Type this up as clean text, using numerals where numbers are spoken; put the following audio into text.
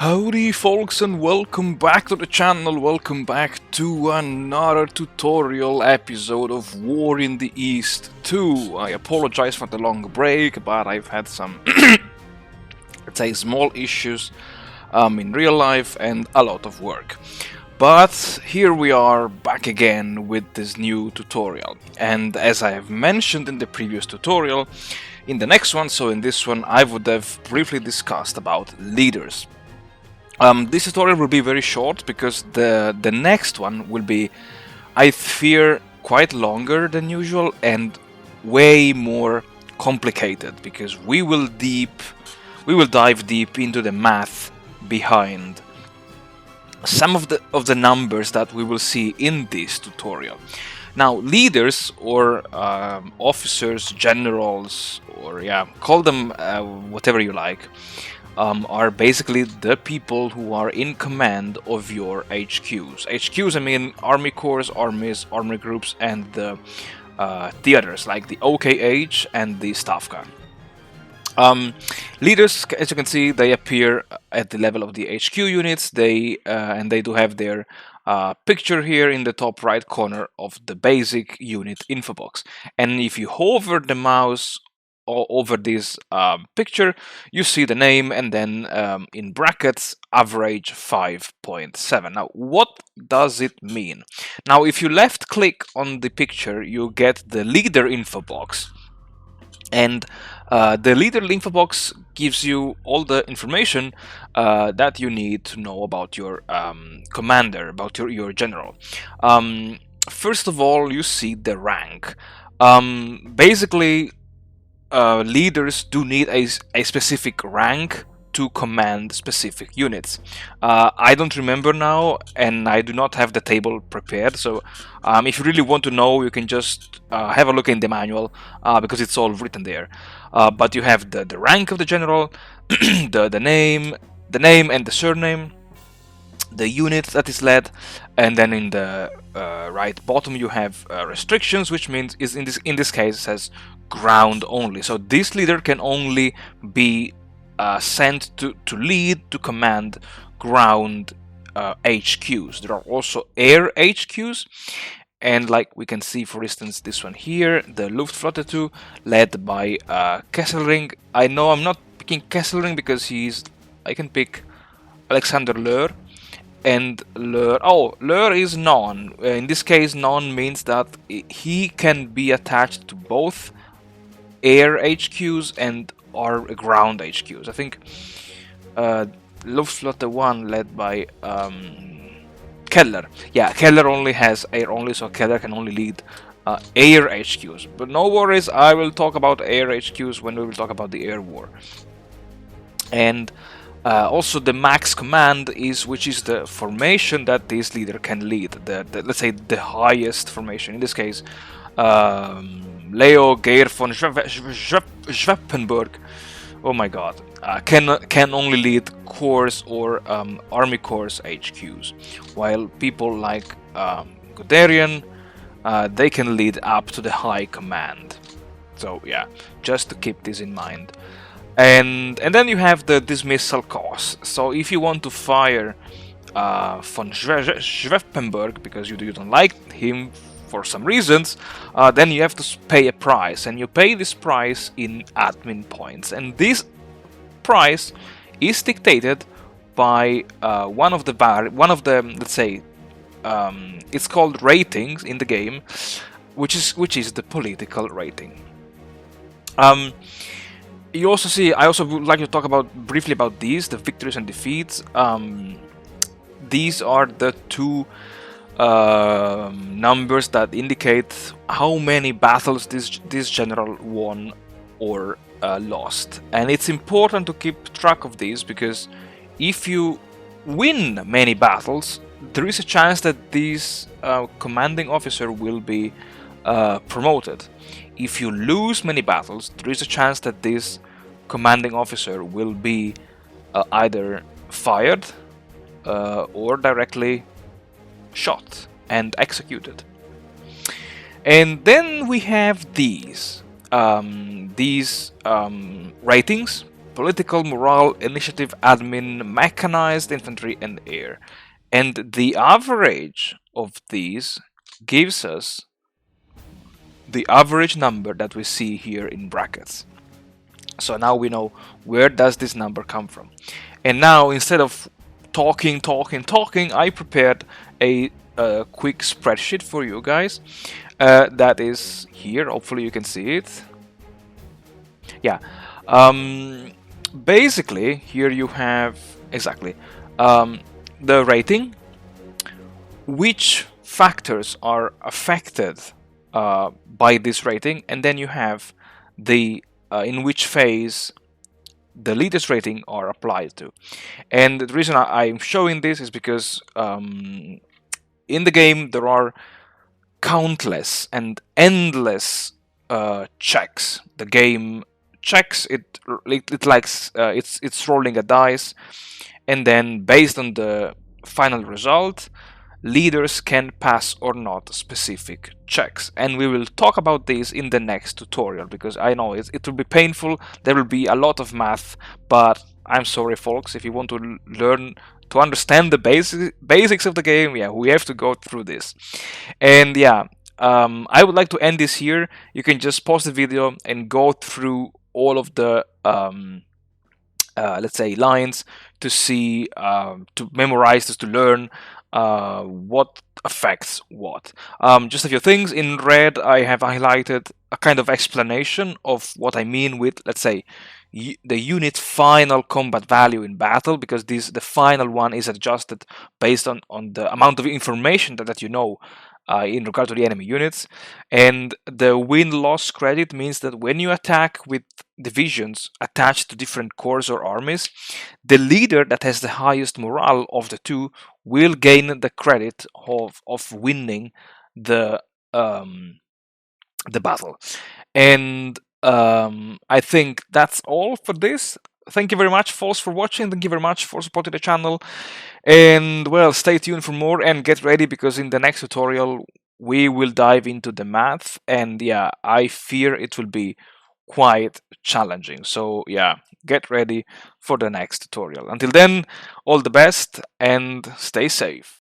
Howdy folks, and welcome back to the channel, welcome back to another tutorial episode of War in the East 2. I apologize for the long break, but I've had some, let's say, small issues in real life and a lot of work. But here we are back again with this new tutorial, and as I have mentioned in the previous tutorial, in the next one, so in this one, I would have briefly discussed about leaders. This tutorial will be very short because the next one will be, I fear, quite longer than usual and way more complicated because we will dive deep into the math behind some of the numbers that we will see in this tutorial. Now, leaders or officers, generals, or call them whatever you like. Are basically the people who are in command of your HQs. HQs, I mean army corps, armies, army groups, and the theaters like the OKH and the Stavka. Leaders, as you can see, they appear at the level of the HQ units. They do have their picture here in the top right corner of the basic unit info box. And if you hover the mouse over this picture, you see the name and then in brackets average 5.7. Now, what does it mean? Now, if you left click on the picture, you get the leader info box, and the leader info box gives you all the information that you need to know about your commander, about your general. First of all, you see the rank. Basically, leaders do need a specific rank to command specific units. I don't remember now, and I do not have the table prepared, so if you really want to know, you can just have a look in the manual, because it's all written there. But you have the rank of the general, the name and the surname, the unit that is led, and then in the right bottom you have restrictions, which means is in this case it says ground only. So this leader can only be sent to lead, to command ground HQs. There are also air HQs, and like we can see, for instance, this one here, the Luftflotte 2, led by Kesselring. I know I'm not picking Kesselring because I can pick Alexander Löhr. And Löhr is non. In this case, non means that he can be attached to both air HQs and or ground HQs. I think Luftflotte 1 led by Keller. Yeah, Keller only has air only, so Keller can only lead air HQs. But no worries, I will talk about air HQs when we will talk about the air war. And also the max command which is the formation that this leader can lead. The let's say the highest formation. In this case, Leo Geir von Schweppenberg, oh my god, can only lead corps or army corps HQs, while people like Guderian, they can lead up to the high command. So yeah, just to keep this in mind. And then you have the dismissal cost. So if you want to fire von Schweppenberg because you don't like him for some reasons, then you have to pay a price, and you pay this price in admin points. And this price is dictated by one of the let's say it's called ratings in the game, which is the political rating. You also see, I also would like to talk briefly about these, the victories and defeats. These are the two numbers that indicate how many battles this general won or lost. And it's important to keep track of these because if you win many battles, there is a chance that this commanding officer will be promoted. If you lose many battles, there is a chance that this commanding officer will be either fired or directly shot and executed. And then we have these ratings. political, morale, initiative, admin, mechanized, infantry, and air. And the average of these gives us the average number that we see here in brackets. So now we know where does this number come from. And now instead of talking, I prepared a quick spreadsheet for you guys. That is here. Hopefully you can see it. Yeah. Um, Basically, here you have exactly the rating, which factors are affected by this rating, and then you have the in which phase the leaders rating are applied to. And the reason I'm showing this is because in the game there are countless and endless checks. The game checks it likes it's rolling a dice, and then based on the final result, leaders can pass or not specific checks. And we will talk about this in the next tutorial, because I know it will be painful. There will be a lot of math, but I'm sorry folks, if you want to learn to understand the basics of the game, yeah, we have to go through this. And yeah, I would like to end this here. You can just pause the video and go through all of the let's say lines to see, to memorize this, to learn what affects what. Just a few things in red. I have highlighted a kind of explanation of what I mean with, let's say, the unit final combat value in battle, because the final one is adjusted based on the amount of information that you know in regard to the enemy units. And the win-loss credit means that when you attack with divisions attached to different corps or armies, the leader that has the highest morale of the two will gain the credit of winning the battle. And I think that's all for this. Thank you very much, folks, for watching. Thank you very much for supporting the channel. And well, stay tuned for more and get ready, because in the next tutorial we will dive into the math, and yeah, I fear it will be quite challenging. So yeah, get ready for the next tutorial. Until then, all the best and stay safe.